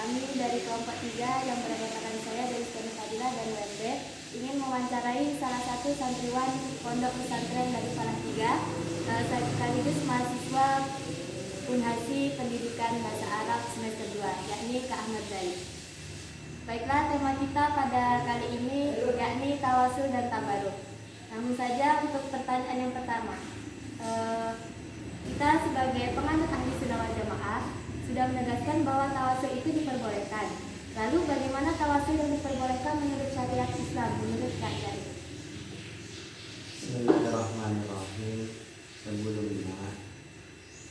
Kami dari kelompok 3 yang berdasarkan saya dari Sekolah Fadilah dan UMB ingin mewawancarai salah satu santriwan pondok pesantren dari Falah 3 sekaligus mahasiswa Unhasi Pendidikan Bahasa Arab semester 2, yakni Kak Ahmad Zaid. Baiklah, tema kita pada kali ini yakni tawasul dan tabaruk. Namun saja untuk pertanyaan yang pertama, kita sebagai penganut ahli sunnah wal jamaah sudah menegaskan bahwa tawasul itu diperbolehkan. Lalu bagaimana tawasul yang diperbolehkan menurut syariat Islam, menurut Kak Zaid? Bismillahirrahmanirrahim. Sebelumnya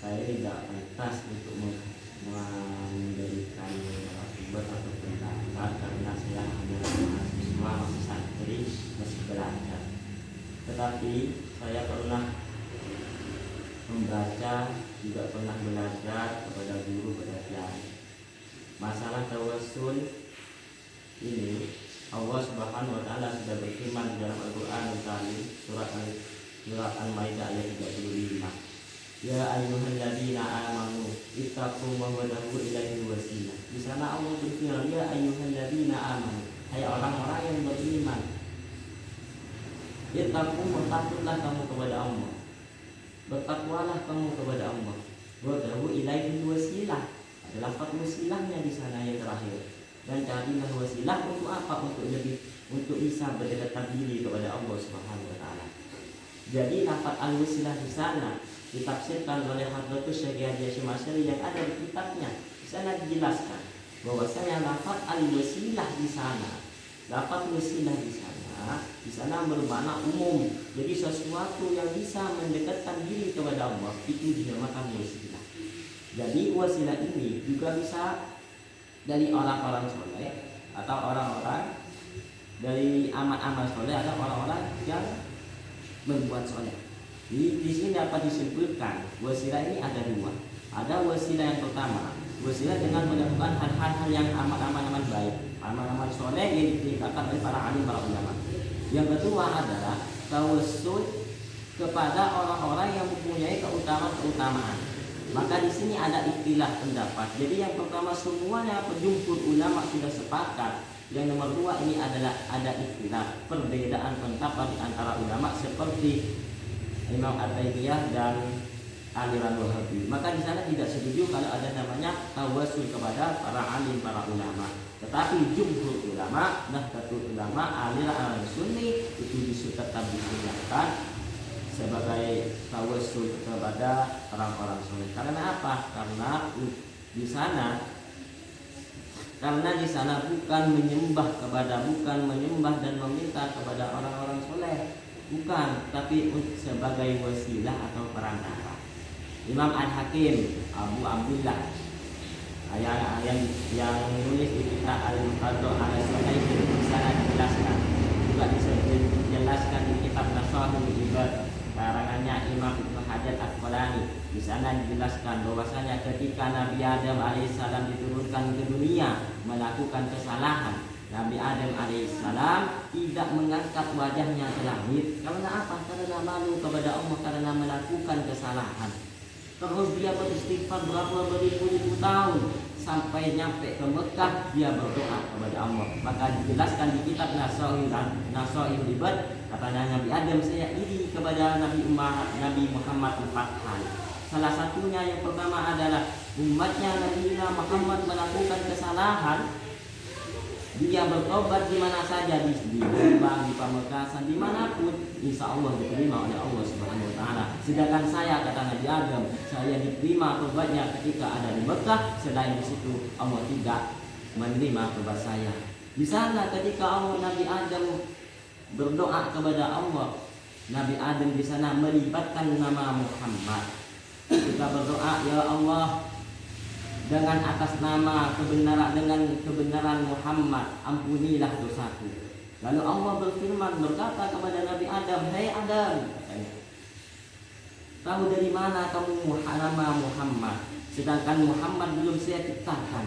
saya tidak pantas untuk memberikan akibat atau pendapat karena saya hanya mahasiswa masih santri masih belajar. Tetapi saya pernah membaca, juga pernah belajar kepada guru, kepada kiai. Masalah tawassul ini Allah Subhanahu wa taala sudah berfirman dalam Al-Qur'an Al-Karim surat Al-Maidah ayat 35. Ya ayyuhalladzina amanu ittaqullaha wa tabu ilaihi wasilah. Di sana Allah berfirman, ya ayyuhalladzina amanu, hai orang-orang yang beriman, ittaqullaha, takutlah kamu kepada Allah, bertakwalah kamu kepada Allah. Wa tabu ilaihi wasilah, adalah lafaz wasilahnya di sana yang terakhir. Dan carilah wasilah untuk apa? Untuk bisa berdekatan diri kepada Allah Subhanahu wa taala. Jadi lafaz al-wasilah di sana ditafsirkan oleh Hadratus Syekh Hasyim Asy'ari yang ada di kitabnya. Di sana dijelaskan bahwasanya lafaz al-wasilah di sana, lafaz wasilah di sana bermakna umum. Jadi sesuatu yang bisa mendekatkan diri kepada Allah itu dinamakan wasilah. Jadi wasilah ini juga bisa dari orang-orang soleh atau orang-orang dari amal-amal soleh atau orang-orang yang berbuat soleh. Di sini dapat disebutkan wasilah ini ada dua. Ada wasilah yang pertama, wasilah dengan melakukan hal-hal yang amal-amal baik, amal-amal soleh yang diceritakan oleh para alim, para ulama. Yang kedua adalah tawassul kepada orang-orang yang mempunyai keutamaan. Maka di sini ada ikhtilaf pendapat. Jadi yang pertama semuanya penjumhur ulama sudah sepakat. Yang nomor dua ini adalah ada ikhtilaf, perbedaan pendapat di antara ulama seperti Imam At-Taimiyah dan aliran Wahabi. Maka di sana tidak setuju kalau ada namanya tawassul kepada para alim, para ulama. Tetapi jumhur ulama, Nahdlatul Ulama, aliran Sunni itu tetap disunahkan sebagai tawassul kepada orang-orang soleh. Karena apa? Karena di sana bukan menyembah dan meminta kepada orang-orang soleh, bukan, tapi sebagai wasilah atau perantara. Imam Al-Hakim Abu Abdullah yang menulis di kitab Al-Muqaddah Al-Sunnah di sana dijelaskan, juga dijelaskan di kitab Nasahul Ibad karangannya Imam Ibnu Hajar Al-Asqalani. Di sana dijelaskan bahwasanya ketika Nabi Adam alaihissalam diturunkan ke dunia melakukan kesalahan, Nabi Adam alaihissalam tidak mengangkat wajahnya ke langit. Karena apa? Karena malu kepada Allah karena melakukan kesalahan. Terus dia beristighfar berapa beribu-ribu tahun sampai nyampe ke Mekah, dia berdoa kepada Allah. Maka dijelaskan di kitab Nasahul Ibad, katanya Nabi Adam, saya iri kepada Nabi Muhammad 4 hal. Salah satunya yang pertama adalah umatnya Nabi Muhammad melakukan kesalahan, dia bertobat di mana saja, di Lembang, di Pamekasan, dimanapun, insya Allah diterima oleh Allah Subhanahu wa taala. Sedangkan saya, kata Nabi Adam, saya diterima tobatnya ketika ada di Mekah, selain di situ Allah tidak menerima tobat saya. Di sana ketika Nabi Adam berdoa kepada Allah, Nabi Adam di sana melibatkan nama Muhammad. Kita berdoa, ya Allah, dengan atas nama kebenaran Muhammad, ampunilah dosaku. Lalu Allah berkata kepada Nabi Adam, hai Adam, katanya, tahu dari mana kamu nama Muhammad, sedangkan Muhammad belum saya ciptakan.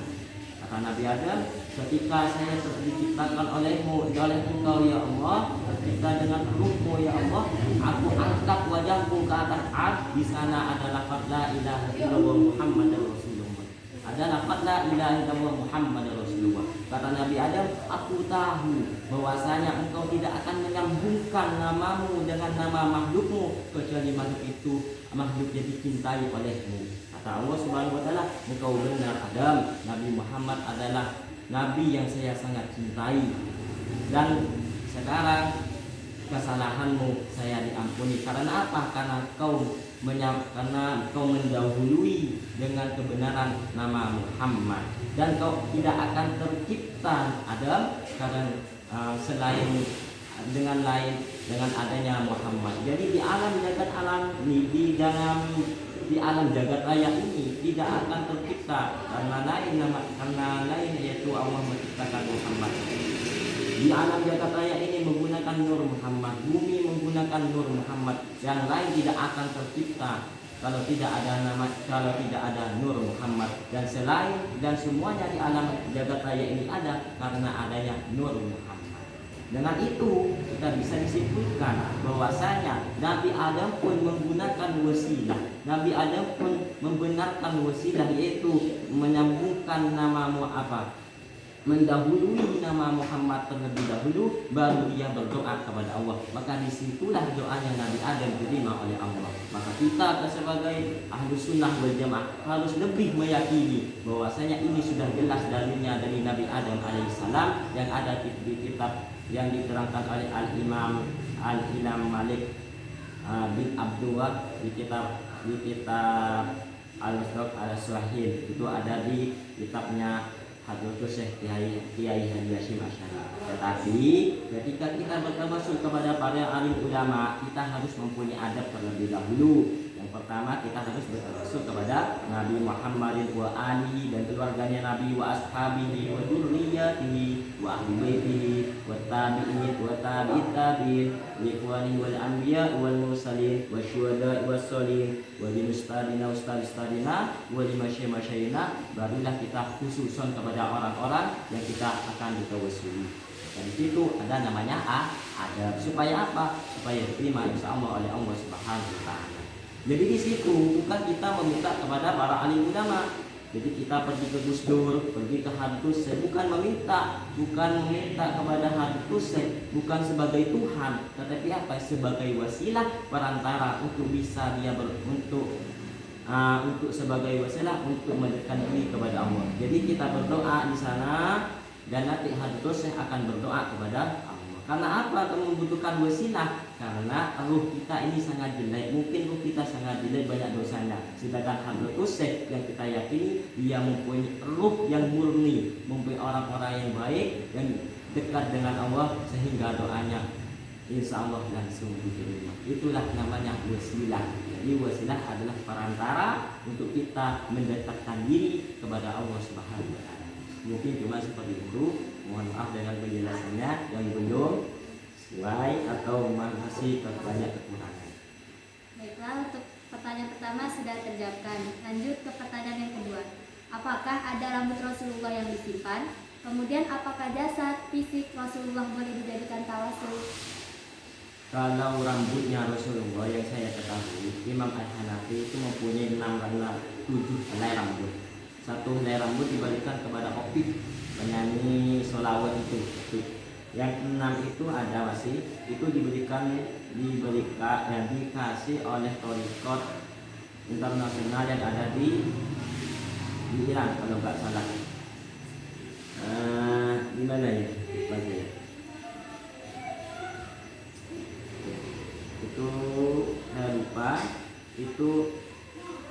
Kata Nabi Adam, ketika saya diciptakan oleh engkau ya Allah, ketika dengan ruhmu ya Allah, aku angkat wajahku ke atas ard, di sana adalah la ilaha illallah Muhammadar Rasulullah. adalah la ilaha illallah Muhammad Rasulullah. Kata Nabi Adam, aku tahu bahwasanya engkau tidak akan menyambungkan namamu dengan nama makhlukmu kecuali makhluk itu makhluk yang dicintai olehmu. Kata Allah Subhanahu wa taala, engkau benar Adam, Nabi Muhammad adalah nabi yang saya sangat cintai. Dan sekarang kesalahanmu saya diampuni. Karena apa? Karena kau mendahului dengan kebenaran nama Muhammad, dan kau tidak akan tercipta Adam karena selain dengan adanya Muhammad. Jadi di alam jagat alam ini, di alam jagat raya ini tidak akan tercipta karena lain yaitu Allah menciptakan Muhammad. Di alam jagat raya ini menggunakan nur Muhammad, bumi menggunakan nur Muhammad, yang lain tidak akan tercipta kalau tidak ada nur Muhammad, dan semuanya di alam jagat raya ini ada karena adanya nur Muhammad. Dengan itu kita bisa disimpulkan bahwasanya Nabi Adam pun menggunakan wasilah. Nabi Adam pun membenarkan wasilah, yaitu menyambungkan mendahului nama Muhammad terlebih dahulu, baru dia berdoa kepada Allah. Maka disitulah doanya Nabi Adam diterima oleh Allah. Maka kita sebagai ahlu sunnah wal jamaah harus lebih meyakini bahwasanya ini sudah jelas dalilnya dari Nabi Adam alaihissalam yang ada di kitab yang diterangkan oleh Al-Imam Malik bin Abdullah di kitab Al-Masdaq al-Sahih. Itu ada di kitabnya Hadratus Syekh Kiai Haji Hasyim Asy'ari. Tetapi ketika kita bertawasul kepada para alim ulama, kita harus mempunyai adab terlebih dahulu. Yang pertama, kita harus bertawasul kepada Nabi Muhammad wa alihi dan keluarganya Nabi, wa ashabihi wa dzurriyyatihi wa ahli baitihi wa tabi'in wa tabi'it tabi'in wa ikhwanihi wal anbiya wal mursalin wa syuhada wa sholihin wa limustadina ustadina wa limasyayina. Barulah kita khususon kepada orang-orang yang kita akan ditawasuli. Dan itu ada namanya adab. Supaya apa? Supaya diterima insyaallah oleh Allah Subhanahu wa taala. Jadi di situ bukan kita meminta kepada para alim ulama. Jadi kita pergi ke Gus Dur, pergi ke Habib Syekh, bukan meminta kepada Habib Syekh, bukan sebagai Tuhan, tetapi apa? Sebagai wasilah perantara untuk bisa dia untuk sebagai wasilah untuk mendekatkan diri kepada Allah. Jadi kita berdoa di sana, dan nanti Habib Syekh akan berdoa kepada Allah. Karena apa? Kamu membutuhkan wasilah. Karena ruh kita ini sangat jelek. Mungkin ruh kita sangat jelek, banyak dosanya. Sedangkan Habib Syekh yang kita yakini dia mempunyai ruh yang murni, mempunyai orang-orang yang baik, yang dekat dengan Allah, sehingga doanya insya Allah langsung diterima. Itulah namanya wasilah. Jadi wasilah adalah perantara untuk kita mendekatkan diri kepada Allah Subhanahu wa taala. Mungkin cuma seperti itu. Mohon maaf dengan penjelasannya yang belum sesuai atau masih banyak kekurangan. Baiklah, untuk pertanyaan pertama sudah terjawabkan. Lanjut ke pertanyaan yang kedua. Apakah ada rambut Rasulullah yang disimpan? Kemudian apakah jasad fisik Rasulullah boleh dijadikan tawasul? Kalau rambutnya Rasulullah yang saya ketahui, Imam Al-Hanafi itu mempunyai 7 helai rambut. 1 helai rambut diberikan kepada Opik, penyanyi solawat itu. Yang 6 itu ada masih, itu diberikan dan dikasih oleh Thariqat internasional yang ada di Iran kalau nggak salah. Di mana ya? Itu saya lupa. Itu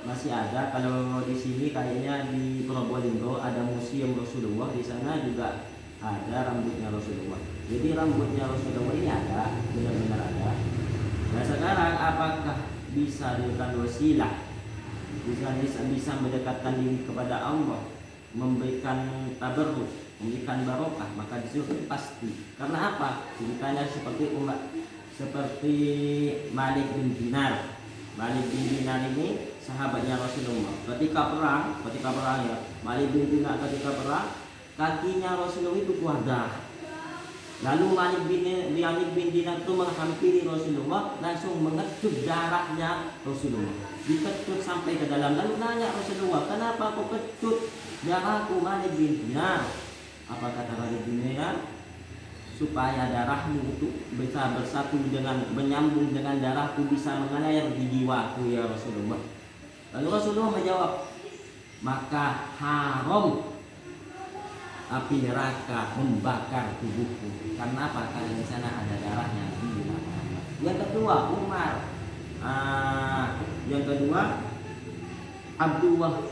masih ada. Kalau di sini kayaknya di Probolinggo ada museum Rasulullah, di sana juga ada rambutnya Rasulullah. Jadi rambutnya Rasulullah ini ada, benar-benar ada. Nah sekarang apakah bisa dilakukan wasilah, bisa mendekatkan diri kepada Allah, memberikan tabarruk, memberikan barokah? Maka disuruh pasti. Karena apa? Ceritanya seperti Malik bin Dinar. Malik bin Dinar ini sahabatnya Rasulullah. Ketika perang ya, Malik bin Dinar ketika perang, kakinya Rasulullah itu keluar darah. Lalu Malik bin Dinar itu menghampiri Rasulullah, langsung mengecut darahnya Rasulullah. Dikecut sampai ke dalam. Lalu nanya Rasulullah, kenapa kau kecut darahku Malik bin Dinar? Apa kata Malik bin Dinar? Supaya darahmu itu bisa bersatu dengan menyambung dengan darahku, bisa mengalir di jiwaku ya Rasulullah. Lalu Rasulullah menjawab, maka haram api neraka membakar tubuhku. Karena apa? Karena di sana ada darahnya. Yang kedua Umar. Yang kedua Abdullah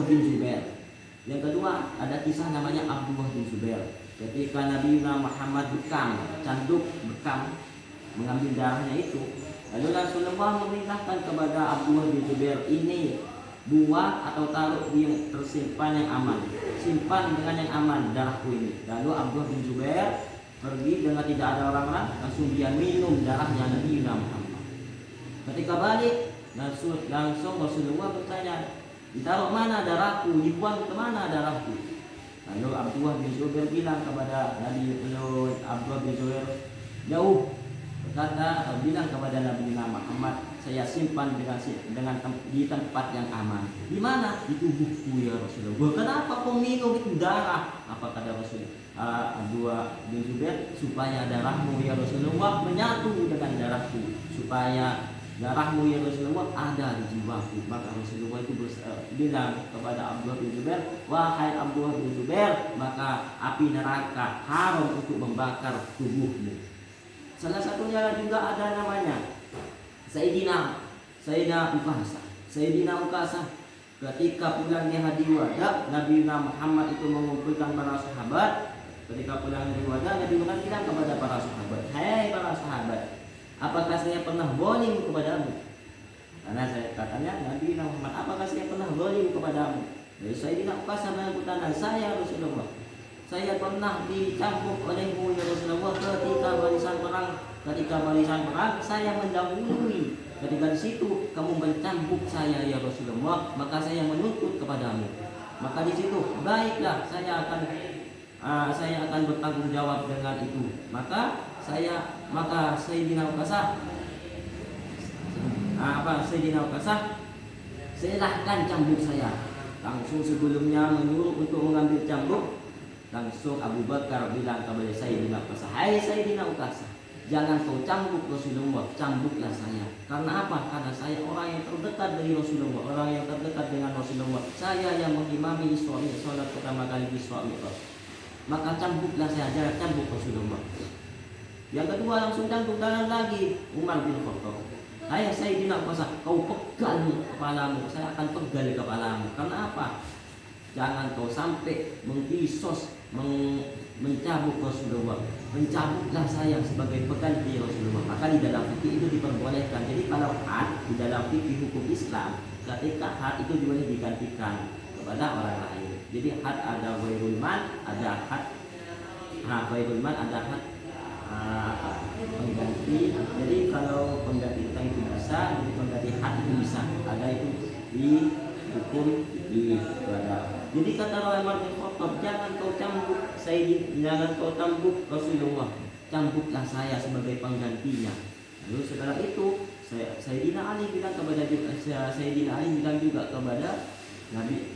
bin Zubair. Yang kedua ada kisah namanya Abdullah bin Zubair. Ketika Nabi Muhammad canduk bekam mengambil darahnya itu, lalu Rasulullah memerintahkan kepada Abdullah bin Zubair, ini buat atau taruh di tersimpan yang aman, simpan dengan yang aman darahku ini. Lalu Abdullah bin Zubair pergi dengan tidak ada orang-orang, langsung dia minum darahnya Nabi Muhammad. Ketika balik langsung Rasulullah bertanya, ditaruh mana darahku, dibuang ke mana darahku? Lalu Abdullah bin Zubair bilang kepada Abdullah bin Zubair, jauh, berkata atau bilang kepada Nabi Muhammad, saya simpan di tempat yang aman. Di mana? Di tubuhku ya Rasulullah. Kenapa kau minum itu darah? Apa kata Rasul? Abdullah bin Zubair, supaya darahmu ya Rasulullah menyatu dengan darahku, supaya darahmu ya Rasulullah ada di jiwaku. Maka Rasulullah itu bilang kepada Abdullah bin Zubair, wahai Abdullah bin Zubair, maka api neraka haram untuk membakar tubuhmu. Salah satunya juga ada namanya Sayyidina Ukasah. Ketika pulang di Hajjah Wada, Nabi Muhammad itu mengumpulkan para sahabat. Ketika pulang dari Wada, Nabi Muhammad bilang kepada para sahabat, hai para sahabat, apakah saya pernah zalim kepadamu? Karena katanya Nabi Muhammad, apakah saya pernah zalim kepadamu? Jadi Sayyidina Ukasah bertanya, saya Rasulullah, saya pernah dicambuk olehmu ya Rasulullah ketika barisan perang. Ketika barisan perang saya mendahului. Ketika di situ kamu mencambuk saya ya Rasulullah, maka saya menuntut kepadamu. Maka di situ baiklah, saya akan bertanggung jawab dengan itu. Maka Sayyidina Ukasah silahkan cambuk saya. Langsung sebelumnya menyuruh untuk mengambil cambuk, langsung Abu Bakar bilang kepada Sayyidina Ukasah, hai Sayyidina Ukasah, jangan kau cambuk Rasulullah, cambuklah saya. Karena apa? Karena saya orang yang terdekat dari Rasulullah, orang yang terdekat dengan Rasulullah. Saya yang mengimami suami sholat pertama kali di suami. Maka cambuklah saya, jangan cambuk Rasulullah. Yang kedua langsung cambuk tangan lagi Umar bin Khattab. Hai Sayyidina Ukasah, kau pegal kepalamu, saya akan pegal kepalamu. Karena apa? Jangan kau sampai mengkisos, mencabuk Rasulullah. Mencabuklah saya sebagai pengganti Rasulullah. Maka di dalam fikih itu diperbolehkan. Jadi kalau had di dalam fikih hukum Islam, ketika had itu boleh digantikan kepada orang lain. Jadi had ada ghairul man, ada had ghairul man, ada had pengganti. Jadi kalau pengganti utang itu bisa, jadi pengganti had itu bisa. Ada itu di hukum ibadah. Jadi kata Umar bin Khattab, jangan kau cambuk jangan kau cambuk Rasulullah, cambuklah saya sebagai penggantinya. Lalu setelah itu Sayyidina Ali bilang juga kepada Nabi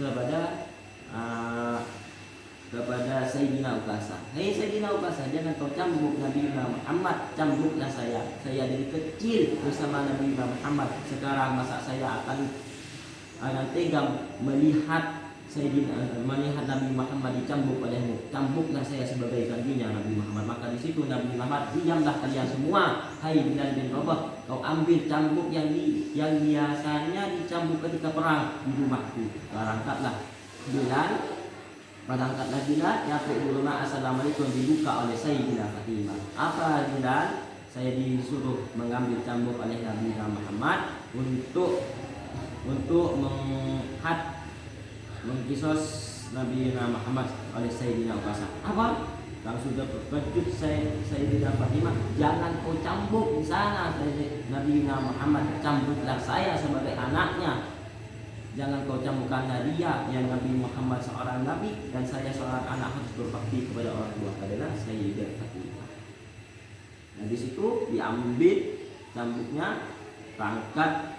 kepada Sayyidina Ukasah, hei Sayyidina Ukasah, jangan kau cambuk Nabi Muhammad, cambuklah saya dari kecil bersama Nabi Muhammad. Sekarang masa saya akan tega melihat Nabi Muhammad dicambuk olehmu, cambuklah saya sebagai gantinya Nabi Muhammad. Maka di situ Nabi Muhammad, diamlah kalian semua, hai Bilal bin Rabah, kau ambil cambuk yang biasanya dicambuk ketika perang di rumahku. Berangkatlah Bilal, ya Quluna assalamualaikum, dibuka oleh Sayyidina Fatimah. Apa Bilal? Saya disuruh mengambil cambuk oleh Nabi Muhammad untuk mengkisos Nabi Muhammad oleh Sayyidina Ukasah. Apa? Langsung terkejut Sayyidina Fatimah, jangan kau cambuk di sana Nabi Muhammad, cambuklah saya sebagai anaknya. Jangan kau camkan dia yang Nabi Muhammad seorang nabi dan saya seorang anak harus berbakti kepada orang tua adalah Sayyidah Fatimah. Nah di situ diambil cambuknya, berangkat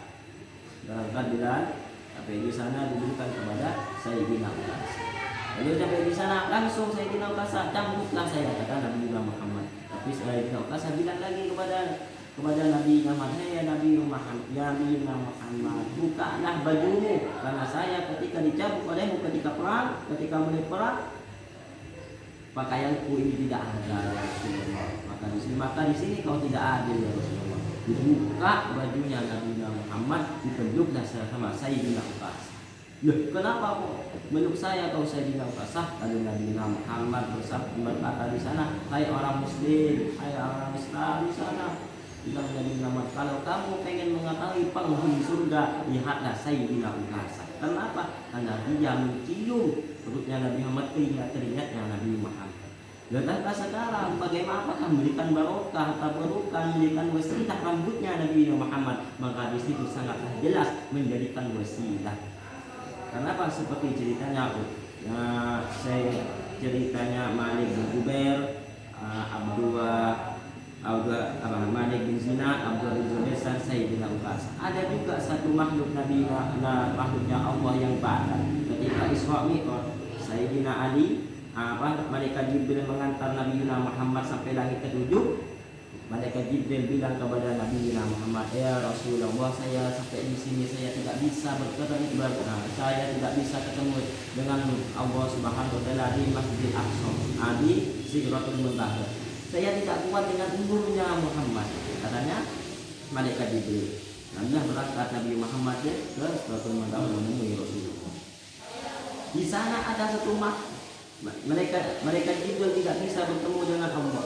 Bilal sampai di sana diberikan kepada Sayyidina Uqas. Lalu sampai di sana langsung Sayyidina Uqas cambuklah saya, kata Nabi Muhammad. Tapi Sayyidina Uqas bilang lagi kepada Nabi Muhammad, "Hai Nabi Muhammad, ya Nabi Muhammad, bukalah bajumu karena saya ketika dicabut olehmu ketika mulai perang pakaianku ini tidak ada ya Rasulullah. Maka di sini kau tidak adil ya Rasulullah." Dibuka bajunya Nabi Muhammad, dipeluklah sama Sayyidina Uqas. Loh, kenapa kok meluk saya kau Sayyidina Uqas? Lalu Nabi Muhammad berkata di sana, "Hai orang muslim, hai orang Islam di sana." Bilang Nabi Muhammad, "Kalau kamu pengen mengetahui penghuni surga, lihatlah Sayyidina Uqas." Kenapa? Karena dia mencium perutnya Nabi Muhammad, keringatnya Nabi Muhammad. Letaklah sekarang bagaimana apakah memberikan barokah atau memberikan wasilah rambutnya Nabi Muhammad, maka di situ sangatlah jelas menjadikan wasilah. Kenapa? Seperti ceritanya Malik bin Jubair, Malik bin Zina, Abdullah bin Zubair, Sayyidina Uqas. Ada juga satu makhluk makhluknya Allah yang pada ketika Isra Mi'raj, Sayyidina Ali, malaikat Jibril mengantar Nabi Muhammad sampai langit ketujuh. Malaikat Jibril bilang kepada Nabi Muhammad, "Ya Rasulullah, saya sampai di sini saya tidak bisa saya tidak bisa ketemu dengan Allah Subhanahu wa taala di Masjidil Aqsa, di Sidratul Muntaha. Saya tidak kuat dengan umurnya Muhammad," katanya malaikat Jibril. Lalu berangkat Nabi Muhammad ke Sidratul Muntaha menemui Rasulullah. Di sana ada satu mereka Jibril tidak bisa bertemu dengan Allah.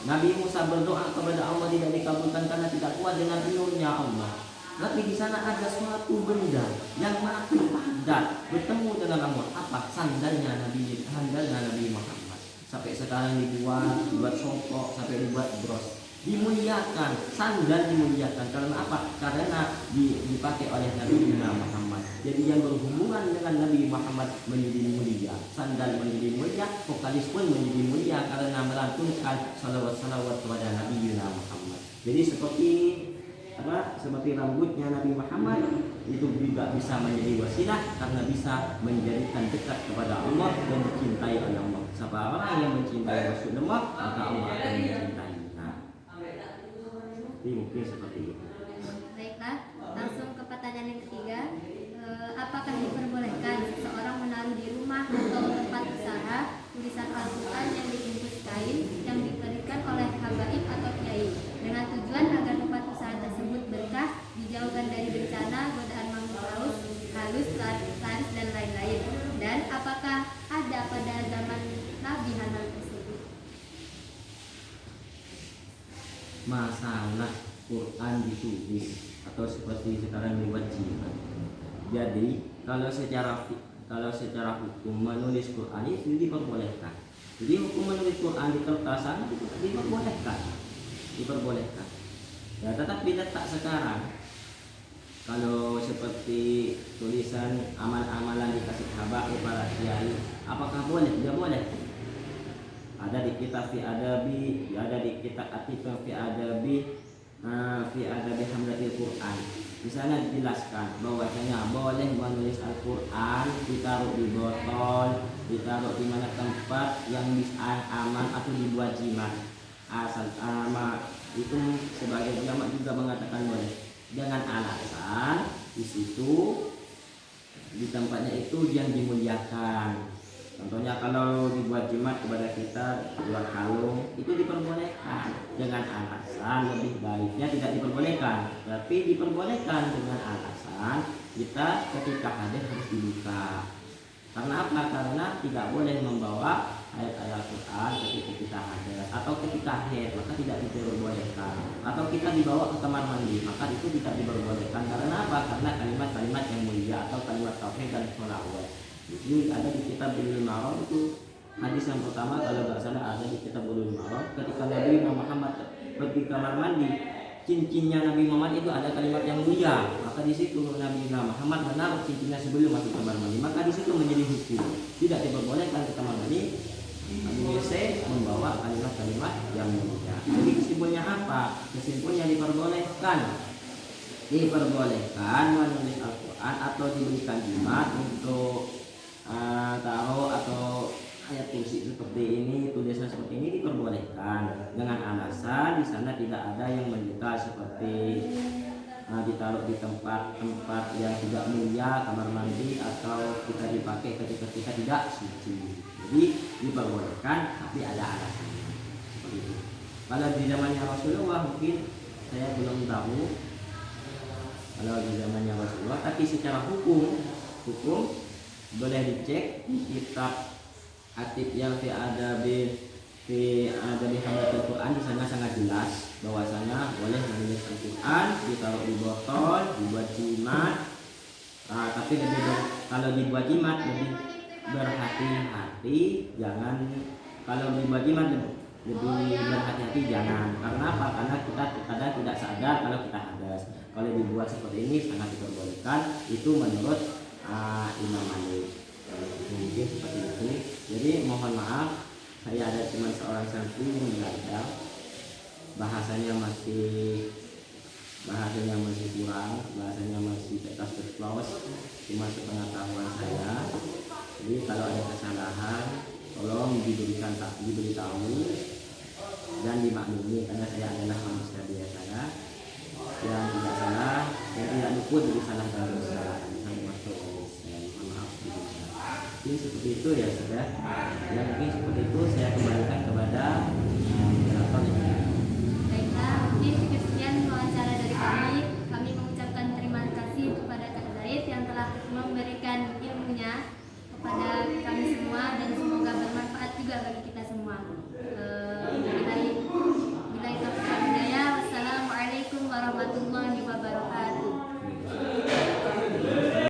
Nabi Musa berdoa kepada Allah tidak dikabulkan karena tidak kuat dengan nurnya Allah. Tapi di sana ada suatu benda yang makin padat bertemu dengan Allah. Apa? Sandalnya Nabi Muhammad. Sampai sekarang dibuat songkok, sampai dibuat bros. Dimuliakan, sandal dimuliakan. Karena apa? Karena dipakai oleh Nabi Muhammad. Jadi yang berhubungan dengan Nabi Muhammad menjadi mulia, sandal menjadi mulia, vokalis pun menjadi mulia karena melantunkan salawat-salawat kepada Nabi Muhammad. Jadi seperti rambutnya Nabi Muhammad itu juga bisa menjadi wasilah karena bisa menjadikan dekat kepada Allah dan dicintai oleh Allah. Siapa orang yang mencintai Rasulullah, maka Allah akan mencintainya. Jadi mungkin seperti itu. Baiklah, langsung ke pertanyaan yang ketiga. Apakah diperbolehkan seseorang menaruh di rumah atau tempat usaha tulisan Al-Quran yang dibungkus kain yang diberikan oleh habaib atau kiai dengan tujuan agar tempat usaha tersebut berkah, dijauhkan dari bencana, godaan makhluk halus, laris dan lain-lain? Dan apakah ada pada zaman Nabi hal tersebut? Masalah Quran ditulis atau seperti sekarang diwajibkan. Jadi kalau secara hukum menulis Quran itu diperbolehkan. Jadi hukum menulis Quran di kertasan itu diperbolehkan. Ya, tetapi letak sekarang kalau seperti tulisan amal-amalan dikasih habaib para kiai, apakah boleh? Tidak boleh. Ada di kitab fi adabi, ada di kitab atifah fi adabi Hamdatil Quran. Di sana dijelaskan bahwasanya boleh menulis Al-Quran, ditaruh di botol, ditaruh di mana tempat yang bisa aman atau dibuat jimat. Asal itu sebagai ulama juga mengatakan boleh dengan alasan di situ di tempatnya itu yang dimuliakan. Contohnya kalau dibuat jimat kepada kita buat kalung itu diperbolehkan dengan alasan lebih baiknya tidak diperbolehkan, tapi diperbolehkan dengan alasan kita ketika hadir harus dibuka. Karena apa? Karena tidak boleh membawa ayat-ayat Al-Quran ketika kita hadir atau ketika haid, maka tidak diperbolehkan. Atau kita dibawa ke kamar mandi, maka itu tidak diperbolehkan. Karena apa? Karena kalimat-kalimat yang mulia atau kalimat tauhid dan sholawat. Jadi ada di kitab Bulughul Maram itu hadis yang pertama kalau nggak salah ada di kitab Bulughul Maram ketika Nabi Muhammad pergi kamar mandi cincinnya Nabi Muhammad itu ada kalimat yang mulia, maka di situ Nabi Muhammad menaruh cincinnya sebelum masuk kamar mandi, maka di situ menjadi hukum. Tidak diperbolehkan ke kamar mandi WC membawa kalimat-kalimat yang mulia. Jadi kesimpulannya apa? Kesimpulannya diperbolehkan menulis Al-Quran atau diberikan jimat untuk taruh atau ayat kursi seperti ini, tulisan seperti ini diperbolehkan dengan alasan di sana tidak ada yang menjegal seperti ditaruh di tempat-tempat yang tidak mulia, kamar mandi, atau kita dipakai ketika kita tidak suci. Jadi diperbolehkan tapi ada alasannya seperti itu. Kalau di zamannya Rasulullah mungkin saya belum tahu kalau di zamannya Rasulullah, tapi secara hukum boleh dicek di kitab Atib yang ada di Hamdatul Quran. Di sana sangat jelas bahwasanya boleh menulis Al-Quran, ditaruh di botol, dibuat jimat. Tapi kalau dibuat jimat lebih berhati-hati, jangan. Kalau dibuat jimat lebih berhati-hati jangan. Karena apa? Karena kita kadang tidak sadar kalau kita hadas. Kalau dibuat seperti ini sangat diperbolehkan. Itu menurut Imam Malik. Mungkin seperti itu. Jadi mohon maaf, saya ada cuma seorang santri yang belajar, bahasanya masih kurang, bahasanya masih tetas terclose, cuma sepengetahuan saya. Jadi kalau ada kesalahan tolong diberitahu dan dimaklumi, karena saya adalah manusia biasa yang tidak salah, yang tidak luput dari salah dan dosa. Jadi seperti itu ya sudah. Yang mungkin seperti itu saya kembalikan kepada moderator ini. Baiklah, mungkin sekian wawancara dari kami. Kami mengucapkan terima kasih kepada Kak Zaid yang telah memberikan ilmunya kepada kami semua dan semoga bermanfaat juga bagi kita semua.